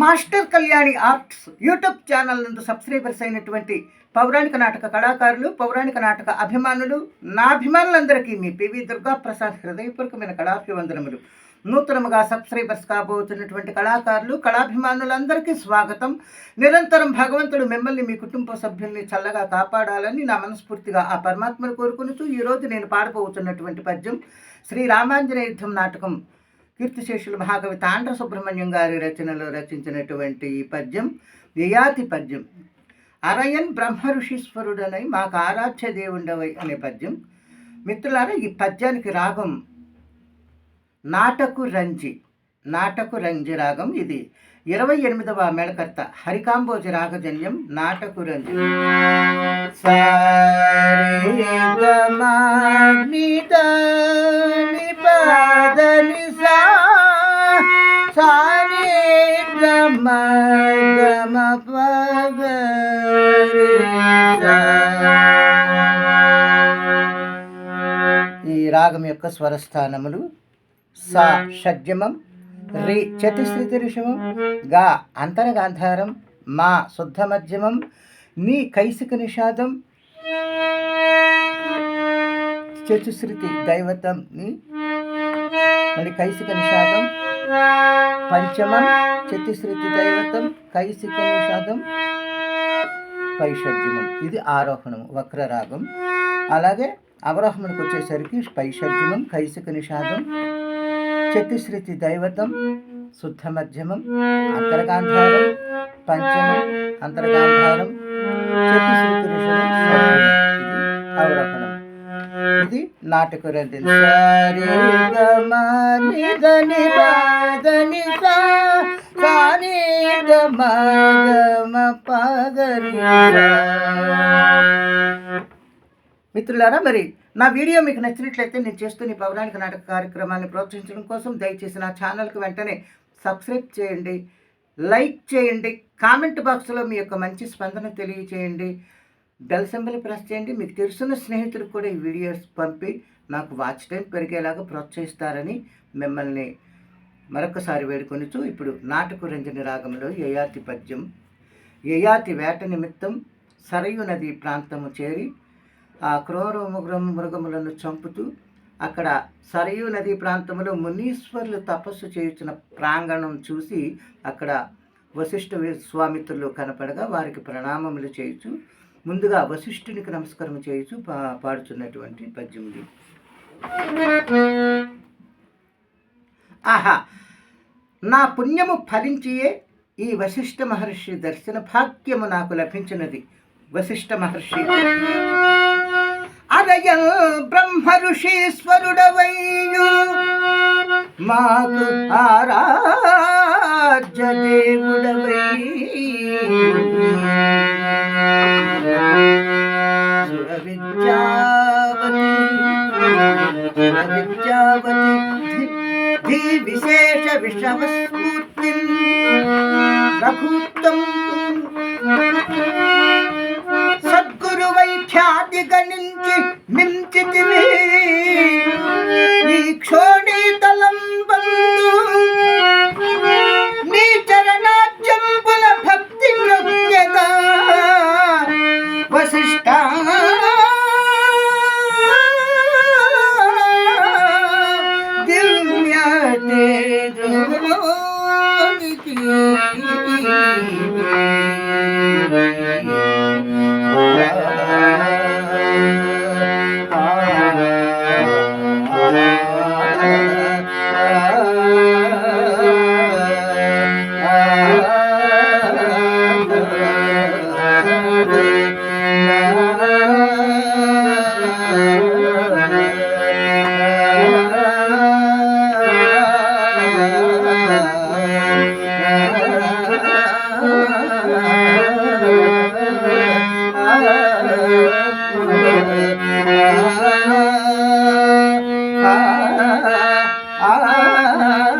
Master Kalyani arts YouTube channel నందు subscribers అయినటువంటి పౌరాణిక నాటక కళాకారులు, పౌరాణిక నాటక అభిమానులు, నా అభిమానులందరికీ మీ పివి దుర్గా ప్రసాద్ హృదయపూర్వకమైన కళాభివందనములు. నూతనముగా సబ్స్క్రైబర్స్ కాబోతున్నటువంటి కళాకారులు, కళాభిమానులందరికీ స్వాగతం. నిరంతరం భగవంతుడు మిమ్మల్ని, మీ కుటుంబ సభ్యుల్ని చల్లగా కాపాడాలని నా మనస్ఫూర్తిగా ఆ పరమాత్మను కోరుకునుచు ఈరోజు నేను పాడబోతున్నటువంటి పద్యం శ్రీ రామాంజనేయ యుద్ధం నాటకం కీర్తిశేషులు మహాకవి తాండ్ర సుబ్రహ్మణ్యం గారి రచనలో రచించినటువంటి ఈ పద్యం యయాతి పద్యం. అరయన్ బ్రహ్మ ఋషీశ్వరుడనై మాకు ఆరాధ్య దేవుండవై అనే పద్యం. మిత్రులారా, ఈ పద్యానికి రాగం నాటకు రంజి. నాటకు రంజి రాగం. ఇది 28వ మేళకర్త హరికాంబోజి రాగజన్యం. నాటకు రంజి. ఈ రాగం యొక్క స్వరస్థానములు సా షడ్జమం, రి చతుశ్రుతి ఋషమం, గా అంతరగాంధారం, మా శుద్ధ మధ్యమం, నీ కైసిక నిషాదం, చతుశ్రుతి దైవతం ని మళ్ళీ కైసిక నిషాదం, పంచమం చతుశ్రుతి దైవతం కైసిక నిషాదం, పైషడ్జమం. ఇది ఆరోహణం వక్రరాగం. అలాగే అవరోహణకు వచ్చేసరికి పైషడ్జమం, కైసిక నిషాదం, చతుశ్రుతి దైవతం, శుద్ధ మధ్యమం, అంతర్గాంధారం, పంచమం, అంతర్గాంధారం, చతుశ్రుతి ఋషభం, ఇది అవరోహణం. ఇది నాటక రంజి. మిత్రులారా, మరి నా వీడియో మీకు నచ్చినట్లయితే నేను చేస్తున్న ఈ పౌరాణిక నాటక కార్యక్రమాన్ని ప్రోత్సహించడం కోసం దయచేసి నా ఛానల్కి వెంటనే సబ్స్క్రైబ్ చేయండి, లైక్ చేయండి, కామెంట్ బాక్స్లో మీ యొక్క మంచి స్పందన తెలియచేయండి, బెల్ సింబల్ ప్రెస్ చేయండి. మీకు తెలుసున్న స్నేహితులకు కూడా ఈ వీడియోస్ పంపి నాకు వాచ్ టైం పెరిగేలాగా ప్రోత్సహిస్తారని మిమ్మల్ని మరొకసారి వేడుకొనిచు ఇప్పుడు నాటక రంజని రాగంలో యయాతి పద్యం. యయాతి వేట నిమిత్తం సరయు నది ప్రాంతము చేరి ఆ క్రూర మృగములను చంపుతూ అక్కడ సరయు నది ప్రాంతంలో మునీశ్వరులు తపస్సు చేయుచున్న ప్రాంగణం చూసి అక్కడ వశిష్ఠ విశ్వామిత్రులు కనపడగా వారికి ప్రణామములు చేయుచు ముందుగా వశిష్ఠునికి నమస్కారం చేయుచు పాడుచున్నటువంటి పద్యం ఇది. ఆహా, నా పుణ్యము ఫలించియే ఈ వశిష్ఠ మహర్షి దర్శన భాగ్యము నాకు లభించినది. వశిష్ఠ మహర్షి అరయల్ బ్రహ్మ ఋషీశ్వరుడవయ్యు మాకు ఆరాధ్య దేవుడవై విద్యావతి విశేష విషమస్ఫూర్తి రఘుత్తం సద్గురు వైఖ్యాతి గణించి మించితివి ఈ క్షోణీతలం బంధు నీ చరణాజ్యంబుల భక్తి నృత్యత వశిష్ఠ దివ్య తేజోనికి ah